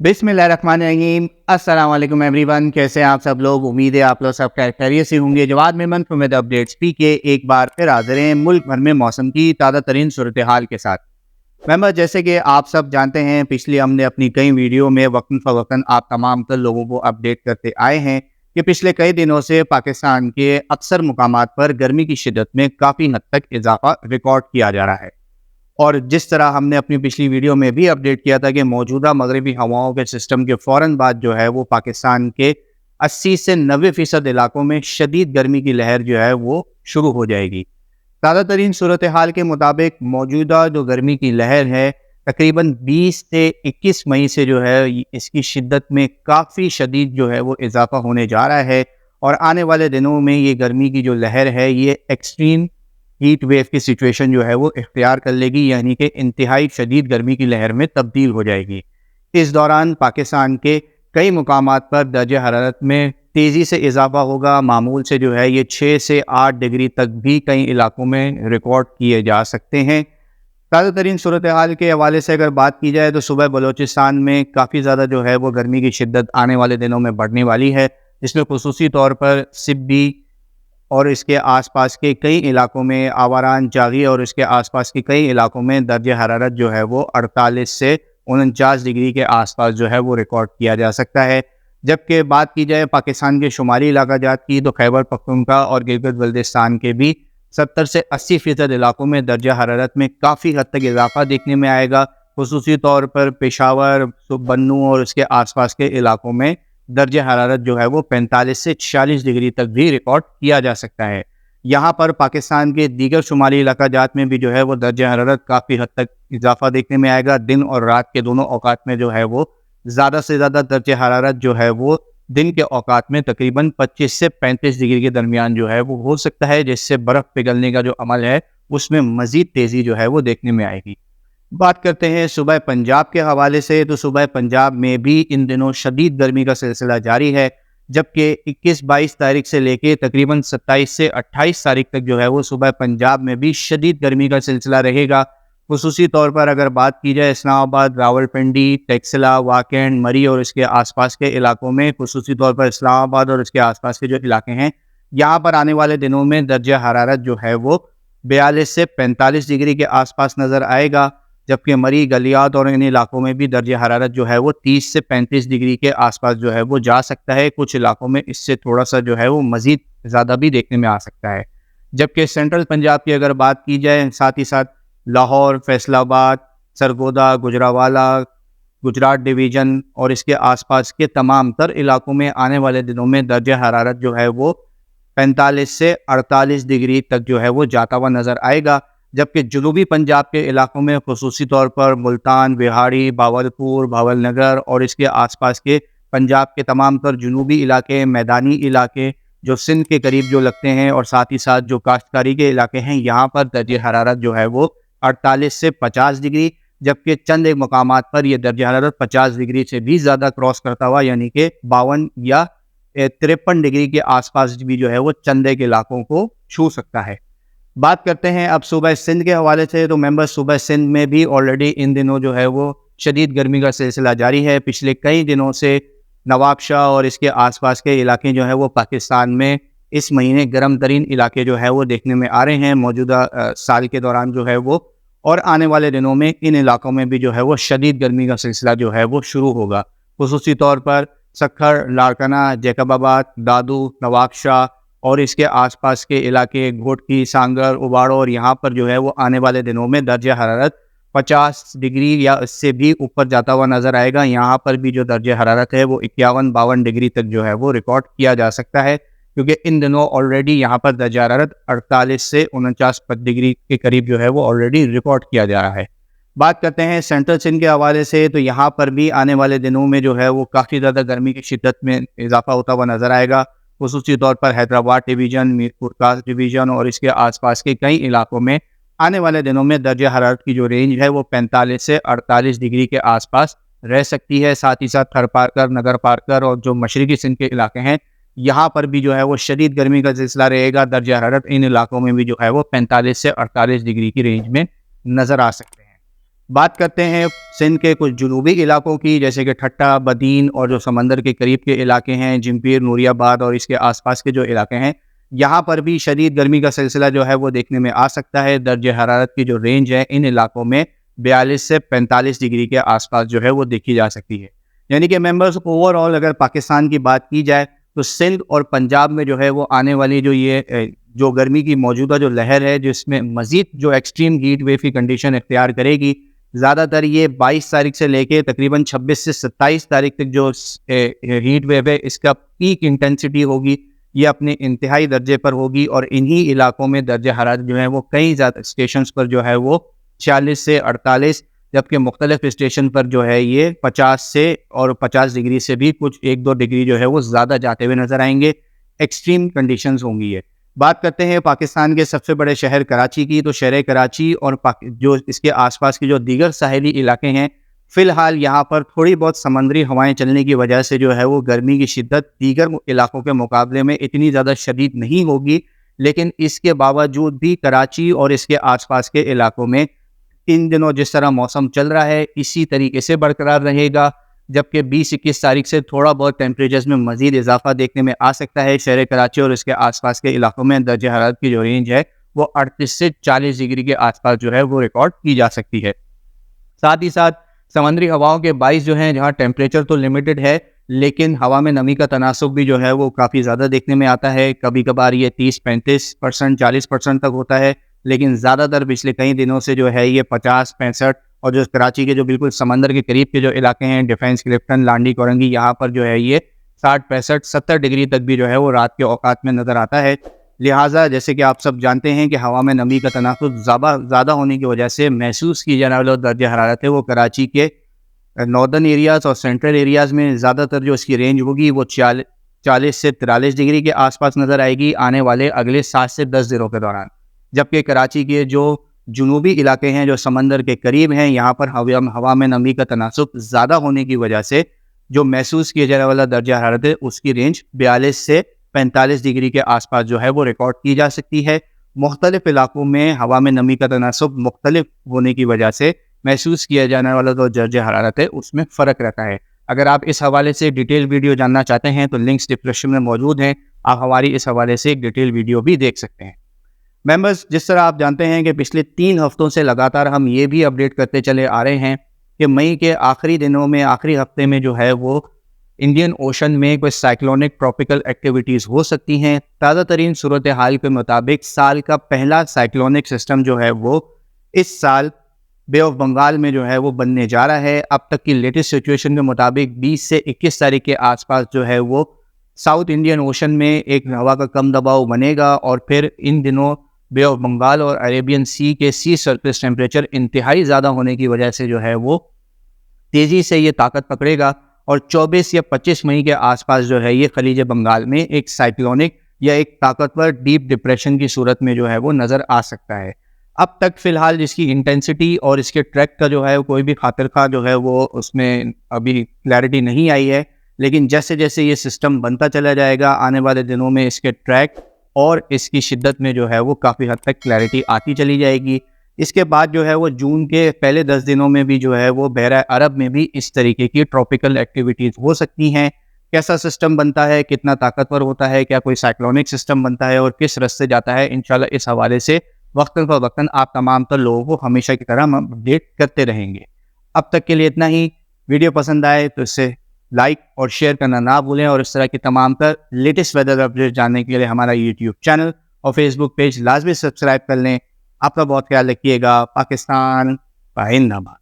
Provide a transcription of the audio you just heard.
बिस्मिल्लाहिर्रहमानिर्रहीम। अस्सलाम वालेकुम एवरीवन, कैसे हैं आप सब लोग। उम्मीद है आप लोग सब खैरियत से होंगे। Jawad Memon from the updates PK एक बार फिर हाजिर हैं मुल्क भर में मौसम की ताज़ा तरीन सूरत हाल के साथ। मेंबर, जैसे कि आप सब जानते हैं, पिछले हमने अपनी कई वीडियो में वक्तन फ़वक्तन आप तमाम तर लोगों को अपडेट करते आए हैं कि पिछले कई दिनों से पाकिस्तान के अक्सर मुकामात पर गर्मी की शिद्दत में काफ़ी हद तक इजाफा रिकॉर्ड किया जा रहा है। और जिस तरह हमने अपनी पिछली वीडियो में भी अपडेट किया था कि मौजूदा मगरबी हवाओं के सिस्टम के फ़ौरन बाद जो है वो पाकिस्तान के 80 से 90% इलाकों में शदीद गर्मी की लहर जो है वो शुरू हो जाएगी। ताज़ा तरीन सूरत हाल के मुताबिक मौजूदा जो गर्मी की लहर है तकरीबन 20 से 21 मई से जो है इसकी शिद्दत में काफ़ी शदीद जो है वो इजाफा होने जा रहा है। और आने वाले दिनों में ये गर्मी की जो लहर है ये एक्सट्रीम हीट वेव की सिचुएशन जो है वो इख्तियार कर लेगी, यानी कि इंतहाई शदीद गर्मी की लहर में तब्दील हो जाएगी। इस दौरान पाकिस्तान के कई मुकामात पर दर्जे हरारत में तेज़ी से इजाफा होगा। मामूल से जो है ये 6 से 8 डिग्री तक भी कई इलाकों में रिकॉर्ड किए जा सकते हैं। ताज़ा तरीन सूरत हाल के हवाले से अगर बात की जाए तो सुबह बलूचिस्तान में काफ़ी ज़्यादा जो है वो गर्मी की शिद्दत आने वाले दिनों में बढ़ने वाली है, जिसमें खुसूसी तौर पर सिब्बी और इसके आसपास के कई इलाकों में, आवारान जागी और इसके आसपास के कई इलाकों में दर्ज हरारत जो है वो 48 से 49 डिग्री के आसपास जो है वो रिकॉर्ड किया जा सकता है। जबकि बात की जाए पाकिस्तान के शुमाली इलाका जात की तो खैबर पख्तूनख्वा और गिलगित बल्तिस्तान के भी 70 से 80% इलाकों में दर्ज हरारत में काफ़ी हद तक इजाफा देखने में आएगा। खुसूसी तौर पर पेशावर, बन्नू और इसके आसपास के इलाकों में दर्ज हरारत जो है वो 45 से 46 डिग्री तक भी रिकॉर्ड किया जा सकता है। यहाँ पर पाकिस्तान के दीगर शुमाली इलाका जात में भी जो है वो दर्ज हरारत काफ़ी हद तक इजाफा देखने में आएगा। दिन और रात के दोनों औकात में जो है वो ज़्यादा से ज़्यादा दर्ज हरारत जो है वो दिन के औकात में तकरीबन 25 से 35 डिग्री के दरमियान जो है वो हो सकता है, जिससे बर्फ़ पिघलने का जो अमल है उसमें मज़ीद तेज़ी जो है वो देखने में आएगी। बात करते हैं सुबह पंजाब के हवाले से, तो सुबह पंजाब में भी इन दिनों शदीद गर्मी का सिलसिला जारी है। जबकि 21-22 तारीख से लेके तकरीबन 27 से 28 तारीख तक जो है वो सुबह पंजाब में भी शदीद गर्मी का सिलसिला रहेगा। खुसूसी तौर पर अगर बात की जाए इस्लामाबाद, रावलपिंडी, टेक्सला, वाकैंड, मरी और इसके आसपास के इलाकों में, खुसूसी तौर पर इस्लामाबाद और इसके आसपास के जो इलाके हैं, यहाँ पर आने वाले दिनों में दर्जा हरारत जो है वो 42 से 45 डिग्री के आसपास नज़र आएगा। जबकि मरी, गलियात और इन इलाकों में भी दर्ज हरारत जो है वो 30 से 35 डिग्री के आसपास जो है वो जा सकता है। कुछ इलाकों में इससे थोड़ा सा जो है वो मज़ीद ज़्यादा भी देखने में आ सकता है। जबकि सेंट्रल पंजाब की अगर बात की जाए, साथ ही साथ लाहौर, फैसलाबाद, सरगोदा, गुजरावाला, गुजरात डिवीज़न और इसके आसपास के तमाम तर इलाकों में आने वाले दिनों में दर्ज हरारत जो है वो 45 से 48 डिग्री तक जो है वो जाता हुआ नज़र आएगा। जबकि जुनूबी पंजाब के इलाकों में खुसूसी तौर पर मुल्तान, बिहाड़ी, बावलपुर, भावलनगर और इसके आसपास के पंजाब के तमाम तर जुनूबी इलाके, मैदानी इलाके जो सिंध के करीब जो लगते हैं और साथ ही साथ जो काश्तकारी के इलाके हैं, यहाँ पर दर्ज हरारत जो है वो 48 से 50 डिग्री, जबकि चंद एक मकामात पर यह दर्ज हरारत 50 डिग्री से भी ज़्यादा क्रॉस करता हुआ, यानी कि 52 या 53 डिग्री के आसपास भी जो है वो चंद एक इलाकों को छू सकता है। बात करते हैं अब सुबह सिंध के हवाले से, तो मेंबर सुबह सिंध में भी ऑलरेडी इन दिनों जो है वो शदीद गर्मी का सिलसिला जारी है। पिछले कई दिनों से नवाबशाह और इसके आसपास के इलाके जो है वो पाकिस्तान में इस महीने गर्म तरीन इलाके जो है वो देखने में आ रहे हैं मौजूदा साल के दौरान जो है वो, और आने वाले दिनों में इन इलाकों में भी जो है वो शदीद गर्मी का सिलसिला जो है वो शुरू होगा। खुसूसी तौर पर सक्खर, लाड़काना, जैकबाबाद, दादू, नवाबशाह और इसके आसपास के इलाके, घोटकी, सांगर, उबाड़ो, और यहाँ पर जो है वो आने वाले दिनों में दर्ज हरारत 50 डिग्री या इससे भी ऊपर जाता हुआ नज़र आएगा। यहाँ पर भी जो दर्ज हरारत है वो 51-52 डिग्री तक जो है वो रिकॉर्ड किया जा सकता है, क्योंकि इन दिनों ऑलरेडी यहाँ पर दर्ज हरारत 48 से 49 डिग्री के करीब जो है वो ऑलरेडी रिकॉर्ड किया जा रहा है। बात करते हैं सेंट्रल सिंध के हवाले से, तो यहाँ पर भी आने वाले दिनों में जो है वो काफ़ी ज़्यादा गर्मी की शिद्दत में इजाफा होता हुआ नज़र आएगा। खुसूसी तौर पर हैदराबाद डिवीज़न, मीरपुर खास डिवीज़न और इसके आसपास के कई इलाकों में आने वाले दिनों में दर्ज हरारत की जो रेंज है वो 45 से 48 डिग्री के आसपास रह सकती है। साथ ही साथ थरपारकर, नगर पारकर और जो मशरकी सिंध के इलाके हैं, यहाँ पर भी जो है वो शदीद गर्मी का सिलसिला रहेगा। दर्ज हरारत इन इलाकों में भी जो है वो 45 से 48 डिग्री की रेंज में नज़र आ सकते हैं। बात करते हैं सिंध के कुछ जुनूबी इलाकों की, जैसे कि ठट्टा, बदीन और जो समंदर के करीब के इलाके हैं, जिम्पीर, नूरियाबाद और इसके आसपास के जो इलाके हैं, यहाँ पर भी शदीद गर्मी का सिलसिला जो है वो देखने में आ सकता है। दर्ज हरारत की जो रेंज है इन इलाकों में 42 से 45 डिग्री के आसपास जो है वो देखी जा सकती है। यानी कि मेंबर्स, ओवरऑल अगर पाकिस्तान की बात की जाए तो सिंध और पंजाब में जो है वो आने वाली जो गर्मी की मौजूदा जो लहर है, जिसमें मज़ीद जो एक्सट्रीम हीट वेव की कंडीशन इख्तियार करेगी, ज़्यादातर ये 22 तारीख से लेके तकरीबन 26 से 27 तारीख तक जो हीट वेव है इसका पीक इंटेंसिटी होगी, ये अपने इंतहाई दर्जे पर होगी और इन्हीं इलाकों में दर्जे हरारत जो है वो कई ज़्यादा स्टेशंस पर जो है वो 40 से 48, जबकि मुख्तलिफ स्टेशन पर जो है ये 50 से और 50 डिग्री से भी कुछ 1-2 डिग्री जो है वो ज़्यादा जाते हुए नज़र आएंगे। एक्सट्रीम कंडीशंस होंगी ये। बात करते हैं पाकिस्तान के सबसे बड़े शहर कराची की, तो शहर कराची और जो इसके आसपास के जो दीगर साहिली इलाके हैं, फ़िलहाल यहाँ पर थोड़ी बहुत समंदरी हवाएं चलने की वजह से जो है वो गर्मी की शिद्दत दीगर इलाकों के मुकाबले में इतनी ज़्यादा शदीद नहीं होगी, लेकिन इसके बावजूद भी कराची और इसके आसपास के इलाकों में इन दिनों जिस तरह मौसम चल रहा है इसी तरीके से बरकरार रहेगा, जबकि 20-21 तारीख से थोड़ा बहुत टेम्परेचर्स में मज़ीद इजाफा देखने में आ सकता है। शहर कराची और इसके आसपास के इलाकों में दर्ज हरारत की जो रेंज है वो 38 से 40 डिग्री के आसपास जो है वो रिकॉर्ड की जा सकती है। साथ ही साथ समुद्री हवाओं के बाइस जो हैं, जहाँ टेम्परेचर तो लिमिटेड है लेकिन हवा में नमी का तनासुब भी जो है वो काफ़ी ज़्यादा देखने में आता है। कभी कभार ये 30-35%, 40% तक होता है, लेकिन ज़्यादातर पिछले कई दिनों से जो है ये 50-65 और जो कराची के जो बिल्कुल समंदर के करीब के जो इलाके हैं, डिफेंस, क्लिफ्टन, लांडी, कोरंगी, यहाँ पर जो है ये 60-65-70 डिग्री तक भी जो है वो रात के औकात में नज़र आता है। लिहाजा जैसे कि आप सब जानते हैं कि हवा में नमी का तनासुब ज़्यादा होने की वजह से महसूस की जाने वाला दर्ज हरारत है वो कराची के नॉर्दर्न एरियाज़ और सेंट्रल एरियाज़ में ज़्यादातर जो इसकी रेंज होगी वो 40 से 43 डिग्री के आसपास नज़र आएगी आने वाले अगले 7 से 10 दिनों के दौरान। जबकि कराची के जो जुनूबी इलाके हैं जो समंदर के करीब हैं, यहाँ पर हवा में नमी का तनासुब ज़्यादा होने की वजह से जो महसूस किया जाने वाला दर्जा हरारत है उसकी रेंज 42 से 45 डिग्री के आसपास जो है वो रिकॉर्ड की जा सकती है। मुख्तलिफ इलाकों में हवा में नमी का तनासुब मुख्तलिफ होने की वजह से महसूस किया जाने वाला जो दर्जा हरारत है उसमें फ़र्क रहता है। अगर आप इस हवाले से डिटेल वीडियो जानना चाहते हैं तो लिंक्स डिस्क्रिप्शन में मौजूद हैं, आप हमारी इस हवाले से एक डिटेल वीडियो भी देख सकते हैं। मेंबर्स, जिस तरह आप जानते हैं कि पिछले 3 हफ्तों से लगातार हम ये भी अपडेट करते चले आ रहे हैं कि मई के आखिरी दिनों में, आखिरी हफ्ते में जो है वो इंडियन ओशन में कोई साइक्लोनिक ट्रॉपिकल एक्टिविटीज़ हो सकती हैं। ताज़ा तरीन सूरत हाल के मुताबिक साल का पहला साइक्लोनिक सिस्टम जो है वो इस साल बे ऑफ बंगाल में जो है वो बनने जा रहा है। अब तक की लेटेस्ट सिचुएशन के मुताबिक 20 से 21 तारीख के आसपास जो है वो साउथ इंडियन ओशन में एक हवा का कम दबाव बनेगा और फिर इन दिनों बे ऑफ बंगाल और अरेबियन सी के सी सरफेस टेम्परेचर इंतहाई ज़्यादा होने की वजह से जो है वो तेज़ी से ये ताकत पकड़ेगा और 24 या 25 मई के आसपास जो है ये खलीज बंगाल में एक साइक्लोनिक या एक ताकतवर डीप डिप्रेशन की सूरत में जो है वो नज़र आ सकता है। अब तक फ़िलहाल जिसकी इंटेंसिटी और इसके ट्रैक का जो है कोई भी खातिरखा जो है वो उसमें अभी क्लैरिटी नहीं आई है, लेकिन जैसे जैसे ये सिस्टम बनता चला जाएगा आने वाले दिनों में इसके ट्रैक और इसकी शिद्दत में जो है वो काफ़ी हद तक क्लैरिटी आती चली जाएगी। इसके बाद जो है वो जून के पहले 10 दिनों में भी जो है वो बहरा अरब में भी इस तरीके की ट्रॉपिकल एक्टिविटीज़ हो सकती हैं। कैसा सिस्टम बनता है, कितना ताकतवर होता है, क्या कोई साइक्लोनिक सिस्टम बनता है और किस रास्ते जाता है, इंशाल्लाह इस हवाले से वक्तन फ़वक्तन आप तमाम तर लोगों को हमेशा की तरह हम अपडेट करते रहेंगे। अब तक के लिए इतना ही। वीडियो पसंद आए तो इसे लाइक और शेयर करना ना भूलें और इस तरह की तमाम तर लेटेस्ट वेदर अपडेट जानने के लिए हमारा यूट्यूब चैनल और फेसबुक पेज लाजमी सब्सक्राइब कर लें। आपका बहुत ख्याल रखिएगा। पाकिस्तान जिंदाबाद।